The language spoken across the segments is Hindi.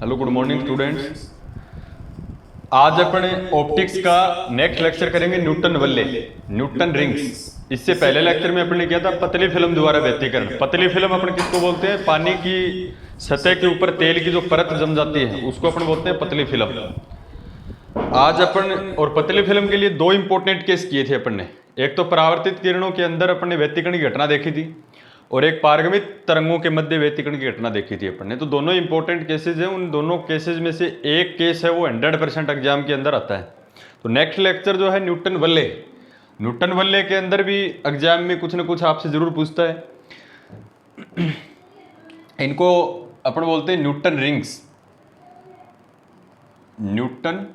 Hello good morning students. आज अपने ऑप्टिक्स का नेक्स्ट लेक्चर करेंगे न्यूटन वल्ले, न्यूटन रिंग्स। इससे पहले लेक्चर में अपने किया था पतली फिल्म द्वारा व्यतिकरण। पतली फिल्म अपन किसको बोलते हैं? पानी की सतह के ऊपर तेल की जो परत जम जाती है उसको अपन बोलते हैं पतली फिल्म। आज अपन और पतली फिल्म के लिए दो इंपॉर्टेंट केस किए थे अपन ने। एक तो परावर्तित किरणों के अंदर अपन ने व्यतिकरण की घटना देखी थी और एक पारगमित तरंगों के मध्य व्यतिकरण की घटना देखी थी अपन ने। तो दोनों इंपॉर्टेंट केसेस हैं। उन दोनों केसेस में से एक केस है वो 100% एग्जाम के अंदर आता है। तो नेक्स्ट लेक्चर जो है न्यूटन वल्ले, न्यूटन वल्ले के अंदर भी एग्जाम में कुछ ना कुछ आपसे जरूर पूछता है। इनको अपन बोलते हैं न्यूटन रिंग्स, न्यूटन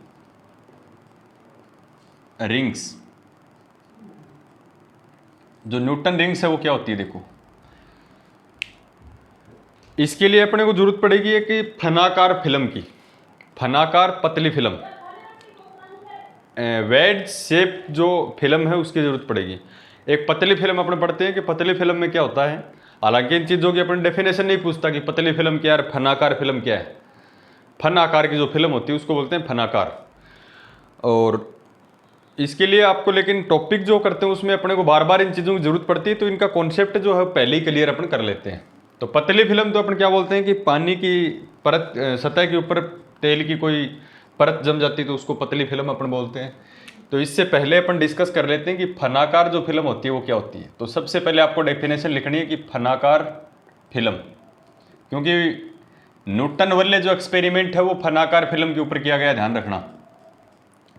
रिंग्स। जो न्यूटन रिंग्स है वो क्या होती है देखो। इसके लिए अपने को जरूरत पड़ेगी है कि फनाकार फिल्म की, फनाकार पतली फिल्म, वेज शेप जो फिल्म है उसकी जरूरत पड़ेगी। एक पतली फिल्म अपन पढ़ते हैं कि पतली फिल्म में क्या होता है। हालांकि इन चीज़ों की अपन डेफिनेशन नहीं पूछता कि पतली फिल्म क्या है, फनाकार फिल्म क्या है। फन आकार की जो फिल्म होती है उसको बोलते हैं फनाकार। और इसके लिए आपको लेकिन टॉपिक जो करते हैं उसमें अपने को बार बार इन चीज़ों की जरूरत पड़ती है, तो इनका कॉन्सेप्ट जो है पहले ही क्लियर अपन कर लेते हैं। तो पतली फिल्म तो अपन क्या बोलते हैं कि पानी की परत, सतह के ऊपर तेल की कोई परत जम जाती है तो उसको पतली फिल्म अपन बोलते हैं। तो इससे पहले अपन डिस्कस कर लेते हैं कि फनाकार जो फिल्म होती है वो क्या होती है। तो सबसे पहले आपको डेफिनेशन लिखनी है कि फनाकार फिल्म, क्योंकि न्यूटन वल्ले जो एक्सपेरिमेंट है वो फनाकार फिल्म के ऊपर किया गया, ध्यान रखना।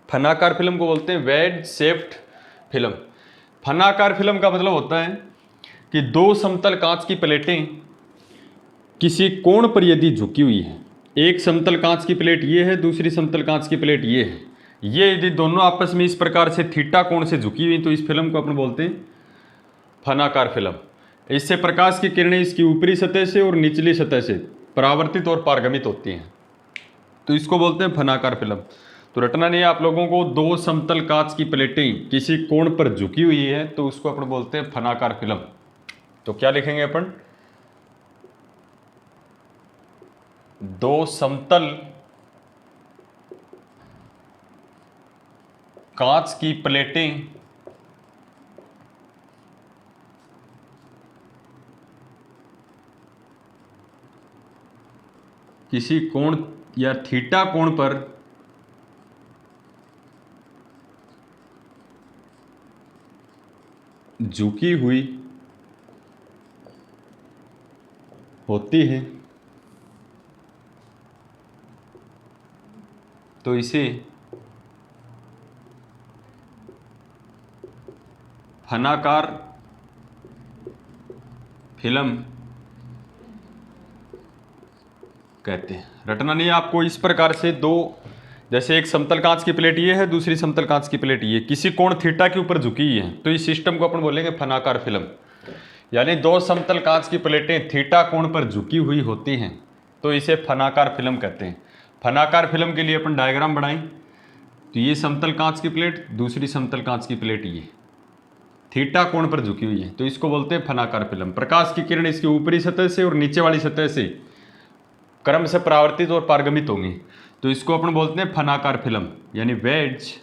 फनाकार फिल्म को बोलते हैं वेज शेप्ड फिल्म। फनाकार फिल्म का मतलब होता है कि दो समतल कांच की प्लेटें किसी कोण पर यदि झुकी हुई है, एक समतल कांच की प्लेट ये है, दूसरी समतल कांच की प्लेट ये है, ये यदि दोनों आपस में इस प्रकार से थीटा कोण से झुकी हुई तो इस फिल्म को अपन बोलते हैं फनाकार फिल्म। इससे प्रकाश की किरणें इसकी ऊपरी सतह से और निचली सतह से परावर्तित और पारगमित होती हैं, तो इसको बोलते हैं फनाकार फिल्म। तो रटना नहीं है आप लोगों को, दो समतल कांच की प्लेटें किसी कोण पर झुकी हुई है तो उसको अपन बोलते हैं फनाकार फिल्म। तो क्या लिखेंगे अपन? दो समतल कांच की प्लेटें किसी कोण या थीटा कोण पर झुकी हुई होती है तो इसे फनाकार फिल्म कहते हैं। रटना नहीं आपको, इस प्रकार से दो, जैसे एक समतल कांच की प्लेट ये है, दूसरी समतल कांच की प्लेट ये, किसी कोण थीटा के ऊपर झुकी है, तो इस सिस्टम को अपन बोलेंगे फनाकार फिल्म। यानी दो समतल कांच की प्लेटें थीटा कोण पर झुकी हुई होती हैं तो इसे फनाकार फिल्म कहते हैं। फनाकार फिल्म के लिए अपन डायग्राम बनाएं तो ये समतल कांच की प्लेट, दूसरी समतल कांच की प्लेट ये थीटा कोण पर झुकी हुई है तो इसको बोलते हैं फनाकार फिल्म। प्रकाश की किरण इसकी ऊपरी सतह से और नीचे वाली सतह से क्रम से परावर्तित और पारगमित होंगी तो इसको अपन बोलते हैं फनाकार फिल्म, यानी वेज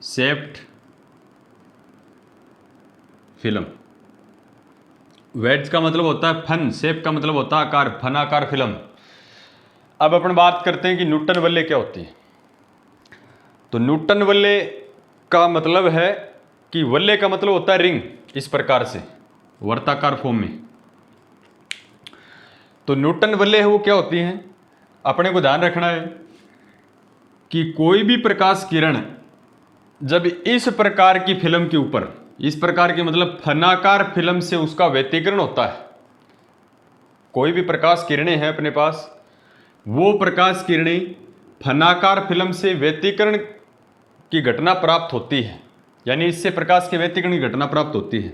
शेप्ड फिल्म। वेज का मतलब होता है फन, शेप का मतलब होता है आकार, फनाकार फिल्म। अब अपन बात करते हैं कि न्यूटन वल्ले क्या होती है। तो न्यूटन वल्ले का मतलब है कि वल्ले का मतलब होता है रिंग, इस प्रकार से वर्ताकार फॉर्म में। तो न्यूटन वल्ले है वो क्या होती हैं, अपने को ध्यान रखना है कि कोई भी प्रकाश किरण जब इस प्रकार की फिल्म के ऊपर, इस प्रकार की मतलब फनाकार फिल्म से उसका व्यतिकरण होता है, कोई भी प्रकाश किरणें हैं अपने पास, वो प्रकाश किरणें फनाकार फिल्म से व्यतिकरण की घटना प्राप्त होती है, यानी इससे प्रकाश के व्यतिकरण की घटना प्राप्त होती है।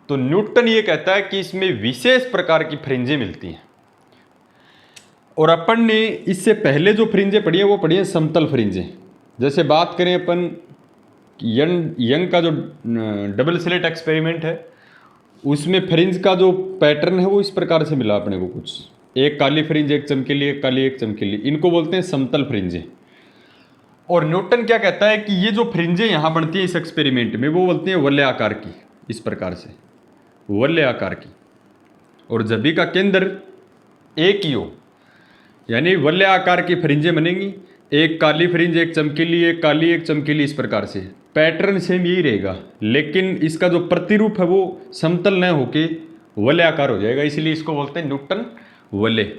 तो न्यूटन ये कहता है कि इसमें विशेष प्रकार की फ्रिंजें मिलती हैं। और अपन ने इससे पहले जो फ्रिंजें पढ़ी हैं वो पढ़ी हैं समतल फ्रिंजें। जैसे बात करें अपन यंग का जो डबल स्लिट एक्सपेरिमेंट है उसमें फ्रिंज का जो पैटर्न है वो इस प्रकार से मिला अपने को कुछ। एक काली फ्रिंज, एक चमकीली, एक काली, एक चमकीली, इनको बोलते हैं समतल फ्रिंजें। और न्यूटन क्या कहता है कि ये जो फ्रिंजें यहाँ बनती हैं इस एक्सपेरिमेंट में, वो बोलती हैं वलय आकार की, इस प्रकार से वलय आकार की। और जभी का केंद्र एक ही हो, यानी वलय आकार की फ्रिंजें बनेंगी, एक काली फ्रिंज, एक चमकीली, एक काली, एक चमकीली, इस प्रकार से। पैटर्न सेम यही रहेगा, लेकिन इसका जो प्रतिरूप है वो समतल न होके वलय आकार हो जाएगा, इसलिए इसको बोलते हैं न्यूटन वलय।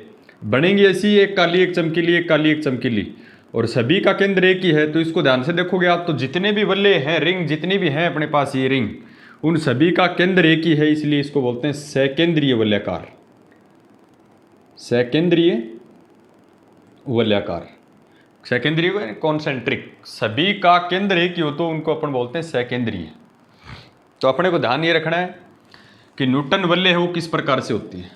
बनेंगी ऐसी, एक काली, एक चमकीली, एक काली, एक चमकीली, और सभी का केंद्र एक ही है। तो इसको ध्यान से देखोगे आप तो जितने भी वलय हैं, रिंग जितनी भी हैं अपने पास, ये रिंग, उन सभी का केंद्र एक ही है, इसलिए इसको बोलते हैं सकेंद्रीय वलयाकार। सकेंद्रीय वलयाकार, सकेंद्रीय कॉन्सेंट्रिक, सभी का केंद्र एक ही हो तो उनको अपन बोलते हैं सकेंद्रीय। तो अपने को ध्यान ये रखना है कि न्यूटन वलय है वो किस प्रकार से होती है।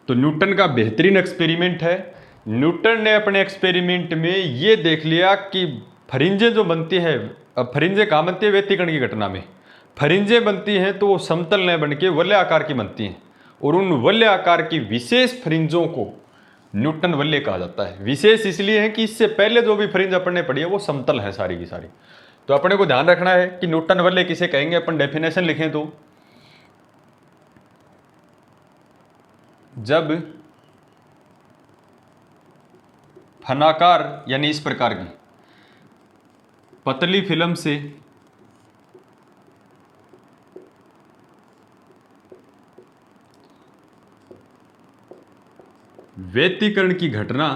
तो न्यूटन का बेहतरीन एक्सपेरिमेंट है। न्यूटन ने अपने एक्सपेरिमेंट में ये देख लिया कि फ्रिंजें जो बनती है, अब फ्रिंजें कहाँ बनती है, व्यतिकरण की घटना में फ्रिंजें बनती हैं, तो वो समतल न बन के वलय आकार की बनती हैं, और उन वलय आकार की विशेष फ्रिंजों को न्यूटन वलय कहा जाता है। विशेष इसलिए है कि इससे पहले जो भी फ्रिंज अपन ने पढ़ी है वो समतल है सारी की सारी। तो अपने को ध्यान रखना है कि न्यूटन वलय किसे कहेंगे। अपन डेफिनेशन लिखें तो जब फनाकार यानी इस प्रकार की पतली फिल्म से व्यतिकरण की घटना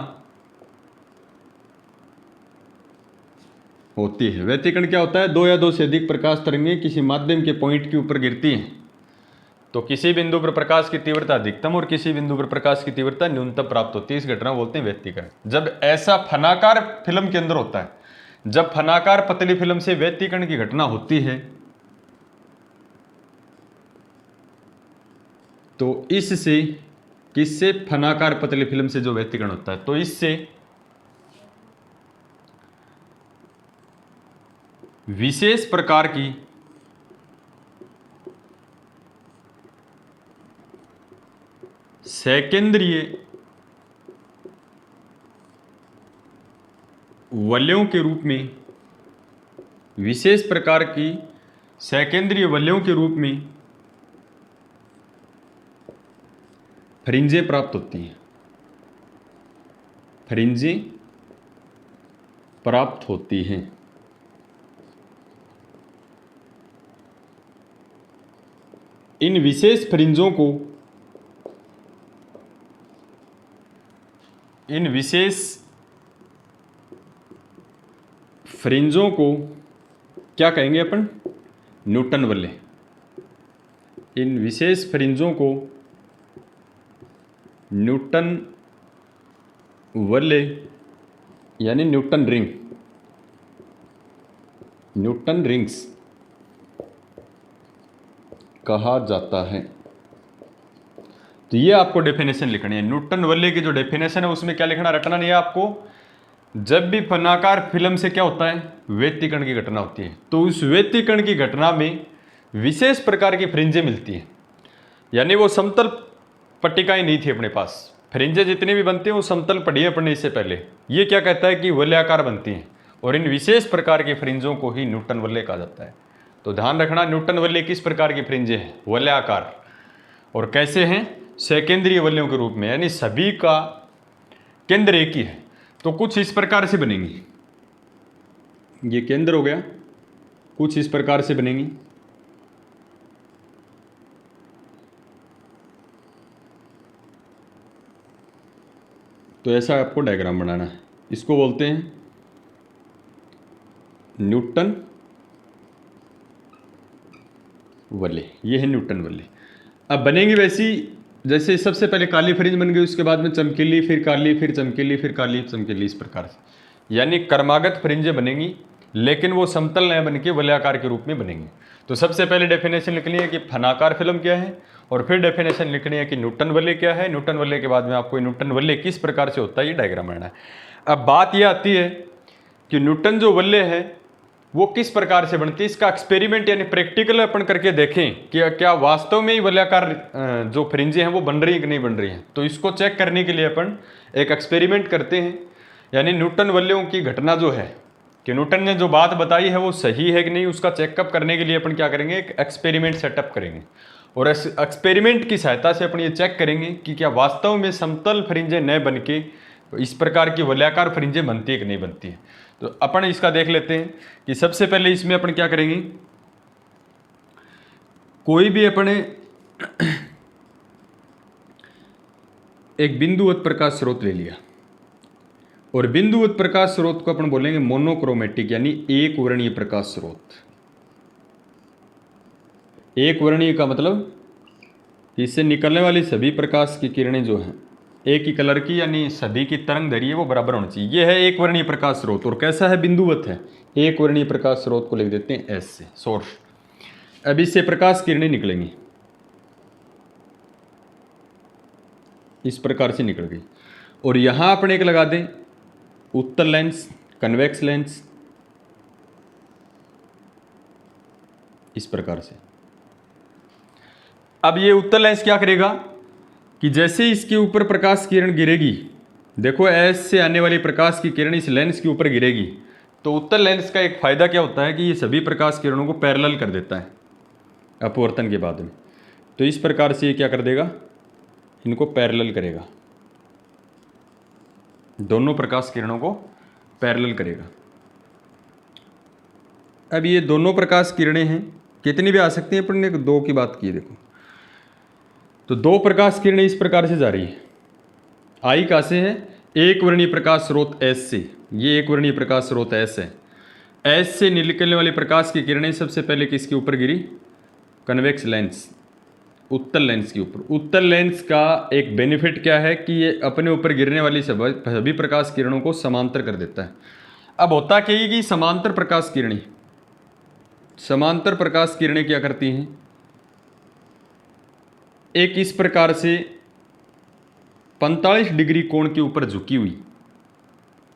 होती है। व्यतिकरण क्या होता है, दो या दो से अधिक प्रकाश तरंगें किसी माध्यम के पॉइंट के ऊपर गिरती हैं, तो किसी बिंदु पर प्रकाश की तीव्रता अधिकतम और किसी बिंदु पर प्रकाश की तीव्रता न्यूनतम प्राप्त होती है। इस घटना बोलते हैं व्यतिकरण। जब ऐसा फनाकार फिल्म के अंदर होता है, जब फनाकार पतली फिल्म से व्यतिकरण की घटना होती है, तो इससे, किससे, फनाकार पतली फिल्म से जो व्यतिकरण होता है, तो इससे विशेष प्रकार की सकेंद्रीय वलयों के रूप में, विशेष प्रकार की सकेंद्रीय वलयों के रूप में फ्रिंजें प्राप्त होती हैं, फ्रिंजें प्राप्त होती हैं। इन विशेष फ्रिंजों को, इन विशेष फ्रिंजों को क्या कहेंगे अपन, न्यूटन वलय। इन विशेष फ्रिंजों को न्यूटन वलय यानी न्यूटन रिंग, न्यूटन रिंग्स कहा जाता है। तो ये आपको डेफिनेशन लिखनी है। न्यूटन वलय की जो डेफिनेशन है उसमें क्या लिखना, रटना नहीं है आपको। जब भी फनाकार फिल्म से क्या होता है, व्यतिकरण की घटना होती है, तो उस व्यतिकरण की घटना में विशेष प्रकार की फ्रिंजें मिलती हैं, यानी वो समतल पट्टिकाएं नहीं थी अपने पास। फ्रिंजें जितनी भी बनती हैं वो समतल पड़ी है अपने इससे पहले। ये क्या कहता है कि वलयाकार बनती हैं, और इन विशेष प्रकार की फ्रिंजों को ही न्यूटन वलय कहा जाता है। तो ध्यान रखना, न्यूटन वलय किस प्रकार की फ्रिंजें हैं, वलयाकार, और कैसे हैं, सकेंद्रीय वलयों के रूप में, यानी सभी का केंद्र एक ही है। तो कुछ इस प्रकार से बनेंगी, ये केंद्र हो गया, कुछ इस प्रकार से बनेंगी। तो ऐसा आपको डायग्राम बनाना है। इसको बोलते हैं न्यूटन वलय। ये है न्यूटन वलय। अब बनेंगी वैसी जैसे सबसे पहले काली फ्रिंज बन गई, उसके बाद में चमकीली, फिर काली, फिर चमकीली, फिर काली, चमकीली, इस प्रकार से, यानी क्रमागत फ्रिंजें बनेंगी, लेकिन वो समतल न बन के वलयाकार के रूप में बनेंगी। तो सबसे पहले डेफिनेशन लिखनी है कि फनाकार फिल्म क्या है, और फिर डेफिनेशन लिखनी है कि न्यूटन वलय क्या है। न्यूटन वलय के बाद में आपको न्यूटन वलय किस प्रकार से होता है ये डायग्राम बनाना है। अब बात यह आती है कि न्यूटन जो वलय है वो किस प्रकार से बनती है, इसका एक्सपेरिमेंट यानी प्रैक्टिकल अपन करके देखें कि क्या वास्तव में ही वलयाकार जो फ्रिंजें हैं वो बन रही है कि नहीं बन रही हैं। तो इसको चेक करने के लिए अपन एक एक्सपेरिमेंट करते हैं, यानी न्यूटन वलयों की घटना जो है कि न्यूटन ने जो बात बताई है वो सही है कि नहीं, उसका चेकअप करने के लिए अपन क्या करेंगे, एक एक्सपेरिमेंट सेटअप करेंगे। और इस एक्सपेरिमेंट की सहायता से अपन ये चेक करेंगे कि क्या वास्तव में समतल फ्रिंजें न बन के इस प्रकार की वलयाकार फ्रिंजें बनती है कि नहीं बनती है। तो अपन इसका देख लेते हैं कि सबसे पहले इसमें अपन क्या करेंगे, कोई भी अपने एक बिंदुवत प्रकाश स्रोत ले लिया और बिंदुवत प्रकाश स्रोत को अपन बोलेंगे मोनोक्रोमेटिक यानी एक वर्णीय प्रकाश स्रोत। एक वर्णीय का मतलब इससे निकलने वाली सभी प्रकाश की किरणें जो हैं एक ही कलर की, यानी सभी की तरंग दैर्घ्य वो बराबर होनी चाहिए। ये है एक वर्णीय प्रकाश स्रोत। और कैसा है, बिंदुवत है। एक वर्णीय प्रकाश स्रोत को लिख देते हैं एस से, सोर्स। अब इससे प्रकाश किरणें निकलेंगी, इस प्रकार से निकल गई। और यहां अपन एक लगा दें उत्तल लेंस, कन्वेक्स लेंस, इस प्रकार से। अब ये उत्तल लेंस क्या करेगा कि जैसे इसके ऊपर प्रकाश किरण गिरेगी, देखो एस से आने वाली प्रकाश की किरण इस लेंस के ऊपर गिरेगी, तो उत्तल लेंस का एक फायदा क्या होता है कि ये सभी प्रकाश किरणों को पैरेलल कर देता है अपवर्तन के बाद में। तो इस प्रकार से ये क्या कर देगा, इनको पैरेलल करेगा, दोनों प्रकाश किरणों को पैरेलल करेगा। अब ये दोनों प्रकाश किरणें हैं, कितनी भी आ सकती हैं, अपन ने दो की बात की। देखो तो दो प्रकाश किरणें इस प्रकार से जा रही है। आई कहाँ से है, एक वर्णीय प्रकाश स्रोत एस से। ये एक वर्णीय प्रकाश स्रोत एस है। एस से निकलने वाली प्रकाश की किरणें सबसे पहले किसके ऊपर गिरी, कन्वेक्स लेंस, उत्तल लेंस के ऊपर। उत्तल लेंस का एक बेनिफिट क्या है कि ये अपने ऊपर गिरने वाली सभी प्रकाश किरणों को समांतर कर देता है। अब होता क्या है कि समांतर प्रकाश किरणें क्या करती हैं, एक इस प्रकार से 45 डिग्री कोण के ऊपर झुकी हुई,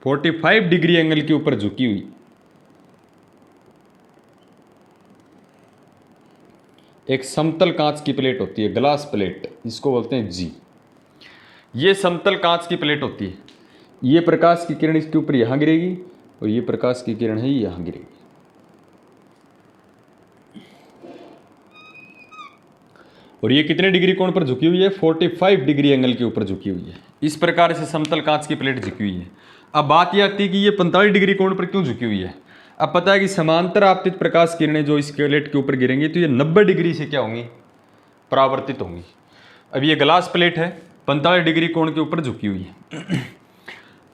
45 डिग्री एंगल के ऊपर झुकी हुई एक समतल कांच की प्लेट होती है, ग्लास प्लेट, इसको बोलते हैं जी। ये समतल कांच की प्लेट होती है। ये प्रकाश की किरण इसके ऊपर यहां गिरेगी और ये प्रकाश की किरण है यहां गिरेगी। और ये कितने डिग्री कोण पर झुकी हुई है, 45 डिग्री एंगल के ऊपर झुकी हुई है। इस प्रकार से समतल कांच की प्लेट झुकी हुई है। अब बात यह आती है कि ये 45 डिग्री कोण पर क्यों झुकी हुई है। अब पता है कि समांतर आपतित प्रकाश किरणें जो इस प्लेट के ऊपर गिरेंगी तो ये 90 डिग्री से क्या होंगी, परावर्तित होंगी। अब ये ग्लास प्लेट है, 45 डिग्री कोण के ऊपर झुकी हुई है।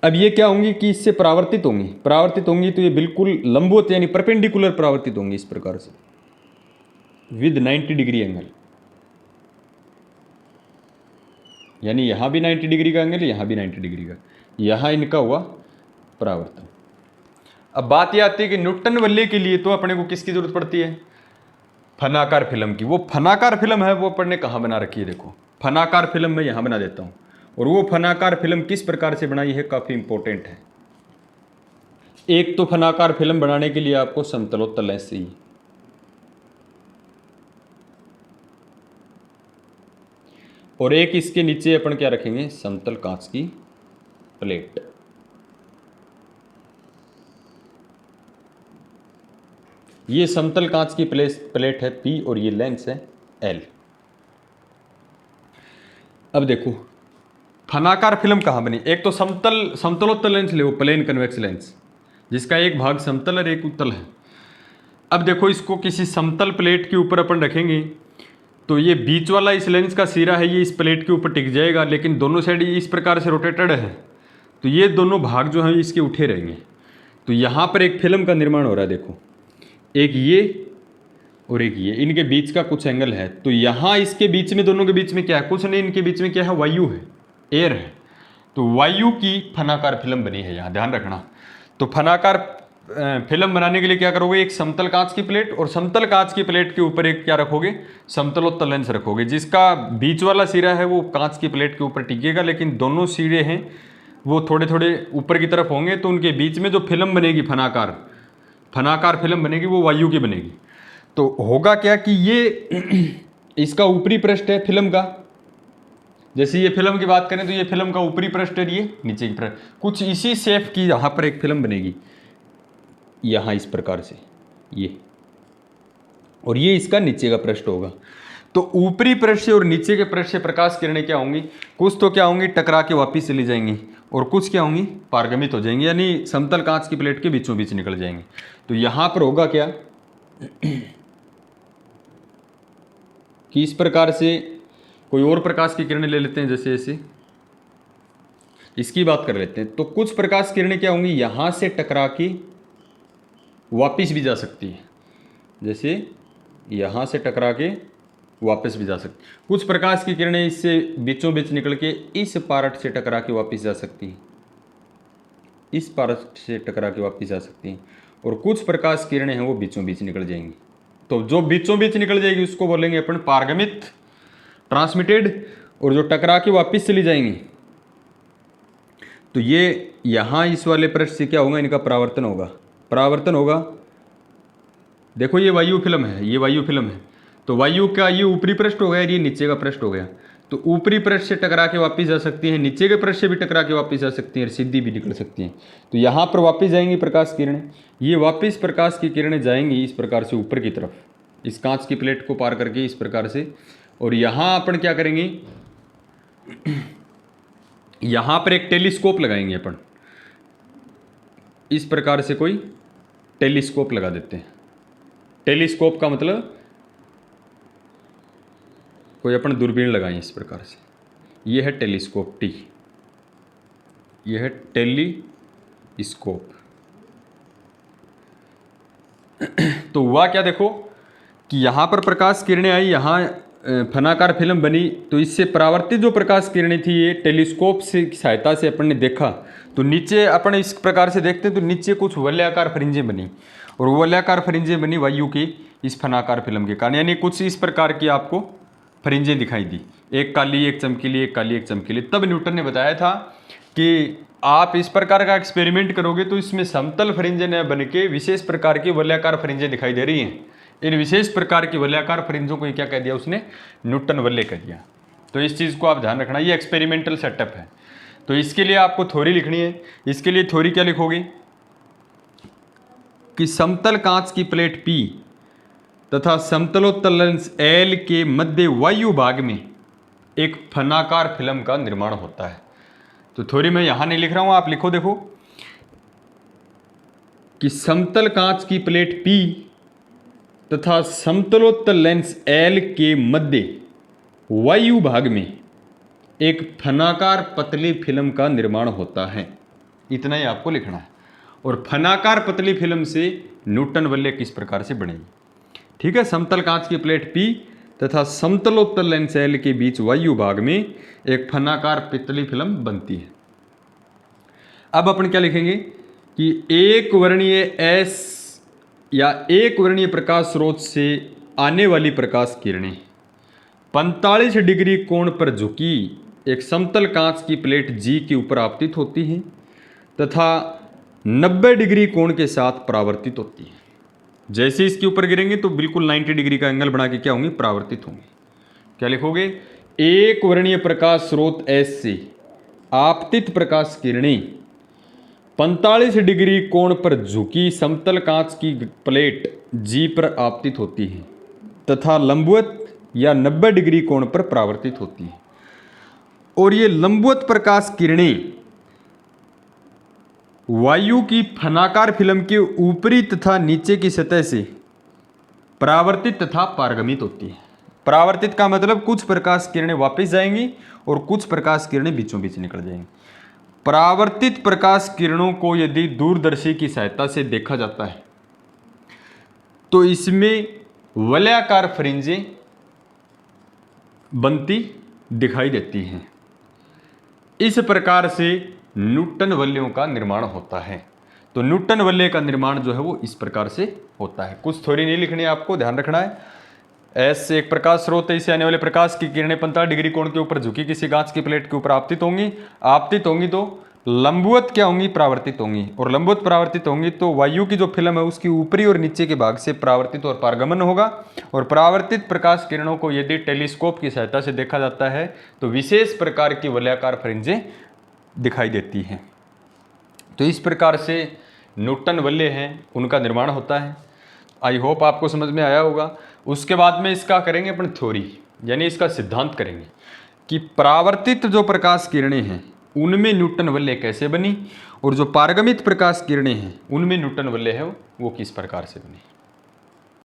अब ये क्या होंगी कि इससे परावर्तित होंगी तो ये बिल्कुल लंबवत यानी परपेंडिकुलर परावर्तित होंगी, इस प्रकार से विद 90 डिग्री एंगल, यानी यहां भी 90 डिग्री का एंगल, यहां भी 90 डिग्री का, यहां इनका हुआ परावर्तन। अब बात यह आती है कि न्यूटन वलय के लिए तो अपने को किसकी जरूरत पड़ती है, फनाकार फिल्म की। वो फनाकार फिल्म है वो अपन ने कहाँ बना रखी है, देखो फनाकार फिल्म मैं यहां बना देता हूं। और वो फनाकार फिल्म किस प्रकार से बनाई है, काफी इंपॉर्टेंट है। एक तो फनाकार फिल्म बनाने के लिए आपको समतलोत्तल लेंस चाहिए, और एक इसके नीचे अपन क्या रखेंगे, समतल कांच की प्लेट। ये समतल कांच की प्लेट है P और ये लेंस है L। अब देखो फनाकार फिल्म कहाँ बनी, एक तो समतलोत्तल लेंस ले, वो प्लेन कन्वेक्स लेंस जिसका एक भाग समतल और एक उत्तल है। अब देखो इसको किसी समतल प्लेट के ऊपर अपन रखेंगे तो ये बीच वाला इस लेंस का सिरा है, ये इस प्लेट के ऊपर टिक जाएगा, लेकिन दोनों साइड इस प्रकार से रोटेटेड है तो ये दोनों भाग जो हैं इसके उठे रहेंगे। तो यहाँ पर एक फिल्म का निर्माण हो रहा है। देखो एक ये और एक ये, इनके बीच का कुछ एंगल है, तो यहाँ इसके बीच में, दोनों के बीच में क्या है, कुछ नहीं, इनके बीच में क्या है, वायु है, एयर है। तो वायु की फनाकार फिल्म बनी है, यहाँ ध्यान रखना। तो फनाकार फिल्म बनाने के लिए क्या करोगे, एक समतल कांच की प्लेट, और समतल कांच की प्लेट के ऊपर एक क्या रखोगे, समतलोत्तल लेंस रखोगे, जिसका बीच वाला सिरा है वो कांच की प्लेट के ऊपर टिकेगा, लेकिन दोनों सिरे हैं वो थोड़े थोड़े ऊपर की तरफ होंगे। तो उनके बीच में जो फिल्म बनेगी फनाकार फिल्म बनेगी वो वायु की बनेगी। तो होगा क्या कि ये इसका ऊपरी पृष्ठ है फिल्म का, जैसे ये फिल्म की बात करें तो ये फिल्म का ऊपरी पृष्ठ है, ये नीचे की पृष्ठ, कुछ इसी शेप की यहाँ पर एक फिल्म बनेगी, यहाँ इस प्रकार से ये, और ये इसका नीचे का पृष्ठ होगा। तो ऊपरी पृष्ठ से और नीचे के पृष्ठ से प्रकाश किरणें क्या होंगी, कुछ तो क्या होंगी टकरा के वापिस चली जाएंगी, और कुछ क्या होंगी पारगमित हो जाएंगी, यानी समतल कांच की प्लेट के बीचों बीच निकल जाएंगे। तो यहाँ पर होगा क्या कि इस प्रकार से कोई और प्रकाश की किरणें ले लेते हैं, जैसे ऐसे इसकी बात कर लेते हैं। तो कुछ प्रकाश किरणें क्या होंगी यहाँ से टकरा के वापिस भी जा सकती है, जैसे यहाँ से टकरा के वापस भी जा सकती है। कुछ प्रकाश की किरणें इससे बीचों बीच निकल के इस पार्ट से टकरा के वापस जा सकती है, इस पार्ट से टकरा के वापस जा सकती हैं, और कुछ प्रकाश किरणें हैं वो बीचों बीच निकल जाएंगी। तो जो बीचों बीच निकल जाएगी उसको बोलेंगे अपन पारगमित ट्रांसमिटेड, और जो टकरा के वापस चली जाएंगी तो ये यहाँ इस वाले पृष्ठ से क्या होगा, इनका परावर्तन होगा, परावर्तन होगा। देखो ये वायु फिल्म है, ये वायु फिल्म है, तो वायु का ये ऊपरी पृष्ठ हो गया, ये नीचे का पृष्ठ हो गया। तो ऊपरी पृष्ठ से टकरा के वापस जा सकती हैं, नीचे के पृष्ठ से भी टकरा के वापस जा सकती हैं, और सीधी भी निकल सकती हैं। तो यहाँ पर वापस जाएंगी प्रकाश किरणें, ये वापस प्रकाश की किरणें जाएंगी इस प्रकार से ऊपर की तरफ, इस कांच की प्लेट को पार करके इस प्रकार से, और यहाँ अपन क्या करेंगे यहाँ पर एक टेलीस्कोप लगाएंगे अपन, इस प्रकार से कोई टेलीस्कोप लगा देते हैं। टेलीस्कोप का मतलब कोई अपन दूरबीन लगाएं इस प्रकार से, ये है टेलीस्कोप टी, ये है टेलीस्कोप। तो हुआ क्या देखो कि यहाँ पर प्रकाश किरणें आई, यहाँ फनाकार फिल्म बनी, तो इससे परावर्तित जो प्रकाश किरणें थी ये टेलीस्कोप से सहायता से अपन ने देखा, तो नीचे अपन इस प्रकार से देखते हैं तो नीचे कुछ वलयाकार फ्रिंजें बनी, और वलयाकार फ्रिंजें बनी वायु की इस फनाकार फिल्म के कारण, यानी कुछ इस प्रकार की आपको फ्रिंजें दिखाई दी, एक काली एक चमकीली, एक काली एक चमकीली। तब न्यूटन ने बताया था कि आप इस प्रकार का एक्सपेरिमेंट करोगे तो इसमें समतल फ्रिंजें न बन के विशेष प्रकार की वलयाकार फ्रिंजें दिखाई दे रही हैं। इन विशेष प्रकार की वलयाकार फ्रिंजों को क्या कह दिया उसने, न्यूटन वलय कह दिया। तो इस चीज़ को आप ध्यान रखना, ये एक्सपेरिमेंटल सेटअप है। तो इसके लिए आपको थ्योरी लिखनी है। इसके लिए थ्योरी क्या लिखोगे कि समतल कांच की प्लेट P तथा समतलोत्तल लेंस L के मध्य वायु भाग में एक फनाकार फिल्म का निर्माण होता है। तो थ्योरी मैं यहां नहीं लिख रहा हूं, आप लिखो देखो कि समतल कांच की प्लेट P तथा समतलोत्तल लेंस L के मध्य वायु भाग में एक फनाकार पतली फिल्म का निर्माण होता है। इतना ही आपको लिखना है। और फनाकार पतली फिल्म से न्यूटन वलय किस प्रकार से बनेगी, ठीक है। समतल कांच की प्लेट P तथा समतलोत्तल लेंस L के बीच वायु भाग में एक फनाकार पतली फिल्म बनती है। अब अपन क्या लिखेंगे कि एक वर्णीय S या एक वर्णीय प्रकाश स्रोत से आने वाली प्रकाश किरणें 45 डिग्री कोण पर झुकी एक समतल कांच की प्लेट G के ऊपर आपतित होती हैं तथा 90 डिग्री कोण के साथ परावर्तित होती है। जैसे इसके ऊपर गिरेंगे तो बिल्कुल 90 डिग्री का एंगल बना के क्या होंगी, परावर्तित होंगे। क्या लिखोगे, एक वर्णीय प्रकाश स्रोत S से आपतित प्रकाश किरणें 45 डिग्री कोण पर झुकी समतल कांच की प्लेट G पर आपतित होती है तथा लंबवत या 90 डिग्री कोण पर परावर्तित होती है। और ये लंबवत प्रकाश किरणें वायु की फनाकार फिल्म के ऊपरी तथा नीचे की सतह से परावर्तित तथा पारगमित होती है। परावर्तित का मतलब कुछ प्रकाश किरणें वापस जाएंगी और कुछ प्रकाश किरणें बीचों बीच निकल जाएंगी। परावर्तित प्रकाश किरणों को यदि दूरदर्शी की सहायता से देखा जाता है तो इसमें वलयाकार फ्रिंजें बनती दिखाई देती हैं। इस प्रकार से न्यूटन वलयों का निर्माण होता है। तो न्यूटन वलय का निर्माण जो है वो इस प्रकार से होता है। कुछ थ्योरी नहीं लिखनी है, आपको ध्यान रखना है। S एक प्रकाश स्रोत है, इससे आने वाले प्रकाश की किरणें 45 डिग्री कोण के ऊपर झुकी किसी कांच की प्लेट के ऊपर आपतित होंगी तो लंबवत क्या होंगी, परावर्तित होंगी। और लंबवत परावर्तित होंगी तो वायु की जो फिल्म है उसकी ऊपरी और नीचे के भाग से परावर्तित और पारगमन होगा। और परावर्तित प्रकाश किरणों को यदि टेलीस्कोप की सहायता से देखा जाता है तो विशेष प्रकार की वलयाकार फ्रिंजें दिखाई देती हैं। तो इस प्रकार से न्यूटन वलय हैं उनका निर्माण होता है। आई होप आपको समझ में आया होगा। उसके बाद में इसका करेंगे अपन थ्योरी, यानी इसका सिद्धांत करेंगे कि परावर्तित जो प्रकाश किरणें हैं उनमें न्यूटन वलय कैसे बनी, और जो पारगमित प्रकाश किरणें हैं उनमें न्यूटन वलय है वो किस प्रकार से बनी।